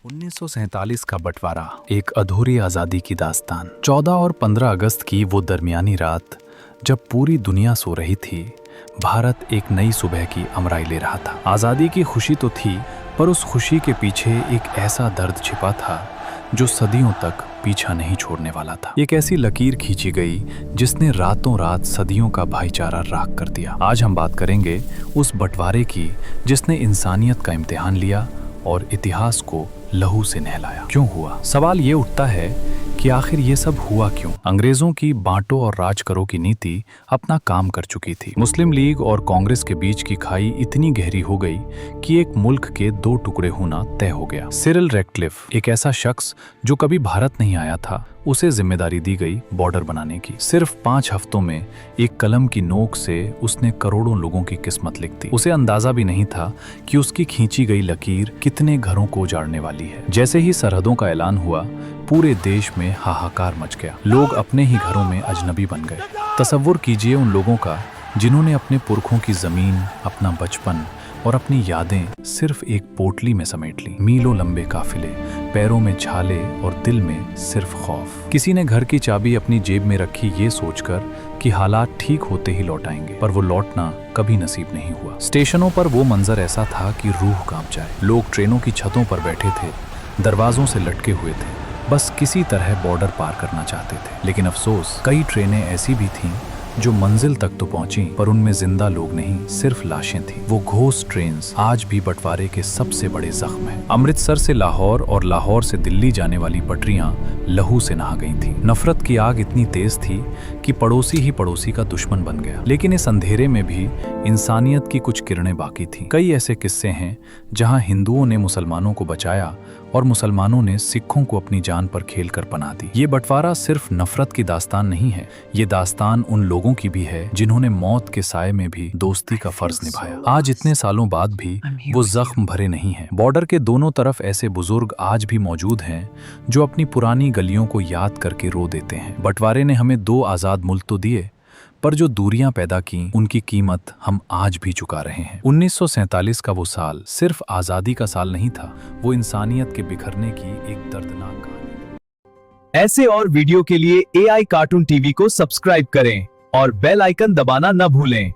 1947 का बंटवारा, एक अधूरी आज़ादी की दास्तान। 14 और 15 अगस्त की वो दरमियानी रात, जब पूरी दुनिया सो रही थी, भारत एक नई सुबह की अमराई ले रहा था। आज़ादी की खुशी तो थी, पर उस खुशी के पीछे एक ऐसा दर्द छिपा था जो सदियों तक पीछा नहीं छोड़ने वाला था। एक ऐसी लकीर खींची गई जिसने रातों रात सदियों का भाईचारा राख कर दिया। आज हम बात करेंगे उस बंटवारे की जिसने इंसानियत का इम्तिहान लिया और इतिहास को लहू से नहलाया। क्यों हुआ? सवाल ये उठता है कि आखिर ये सब हुआ क्यों? अंग्रेजों की बांटो और राज करो की नीति अपना काम कर चुकी थी। मुस्लिम लीग और कांग्रेस के बीच की खाई इतनी गहरी हो गई कि एक मुल्क के दो टुकड़े होना तय हो गया। सिरिल रैडक्लिफ, एक ऐसा शख्स जो कभी भारत नहीं आया था, उसे जिम्मेदारी दी गई बॉर्डर बनाने की। सिर्फ 5 हफ्तों में एक कलम की नोक से उसने करोड़ों लोगों की किस्मत लिख दी। उसे अंदाजा भी नहीं था कि उसकी खींची गई लकीर कितने घरों को उजाड़ने वाली है। जैसे ही सरहदों का ऐलान हुआ, पूरे देश में हाहाकार मच गया। लोग अपने ही घरों में अजनबी बन गए। तसव्वुर कीजिए उन लोगों का जिन्होंने अपने पुरखों की जमीन, अपना बचपन और अपनी यादें सिर्फ एक पोटली में समेट ली। मीलों लंबे काफिले, पैरों में छाले और दिल में सिर्फ खौफ। किसी ने घर की चाबी अपनी जेब में रखी ये सोचकर कि हालात ठीक होते ही लौट आएंगे, पर वो लौटना कभी नसीब नहीं हुआ। स्टेशनों पर वो मंजर ऐसा था कि रूह कांप जाए। लोग ट्रेनों की छतों पर बैठे थे, दरवाजों से लटके हुए थे, बस किसी तरह बॉर्डर पार करना चाहते थे। लेकिन अफसोस, कई ट्रेनें ऐसी भी थीं जो मंजिल तक तो पहुंची, पर उनमें जिंदा लोग नहीं, सिर्फ लाशें थीं। वो घोस्ट ट्रेन्स आज भी बंटवारे के सबसे बड़े जख्म हैं। अमृतसर से लाहौर और लाहौर से दिल्ली जाने वाली पटरियां लहू से नहा गई थीं। नफरत की आग इतनी तेज थी कि पड़ोसी ही पड़ोसी का दुश्मन बन गया। लेकिन इस अंधेरे में भी इंसानियत की कुछ किरणें बाकी थीं। कई ऐसे किस्से हैं जहां हिंदुओं ने मुसलमानों को बचाया और मुसलमानों ने सिखों को अपनी जान पर खेलकर पनाह दी। ये बंटवारा सिर्फ नफरत की दास्तान नहीं है, ये दास्तान उन लोगों की भी है जिन्होंने मौत के साये में भी दोस्ती का फर्ज निभाया। आज इतने सालों बाद भी वो जख्म भरे नहीं हैं। बॉर्डर के दोनों तरफ ऐसे बुजुर्ग आज भी मौजूद हैं जो अपनी पुरानी गलियों को याद करके रो देते हैं। बंटवारे ने हमें 2 आजाद मुल्क तो दिए, पर जो दूरियां पैदा की उनकी कीमत हम आज भी चुका रहे हैं। 1947 का वो साल सिर्फ आजादी का साल नहीं था, वो इंसानियत के बिखरने की एक दर्दनाक कहानी। ऐसे और वीडियो के लिए AI कार्टून टीवी को सब्सक्राइब करें और बेल आइकन दबाना न भूलें।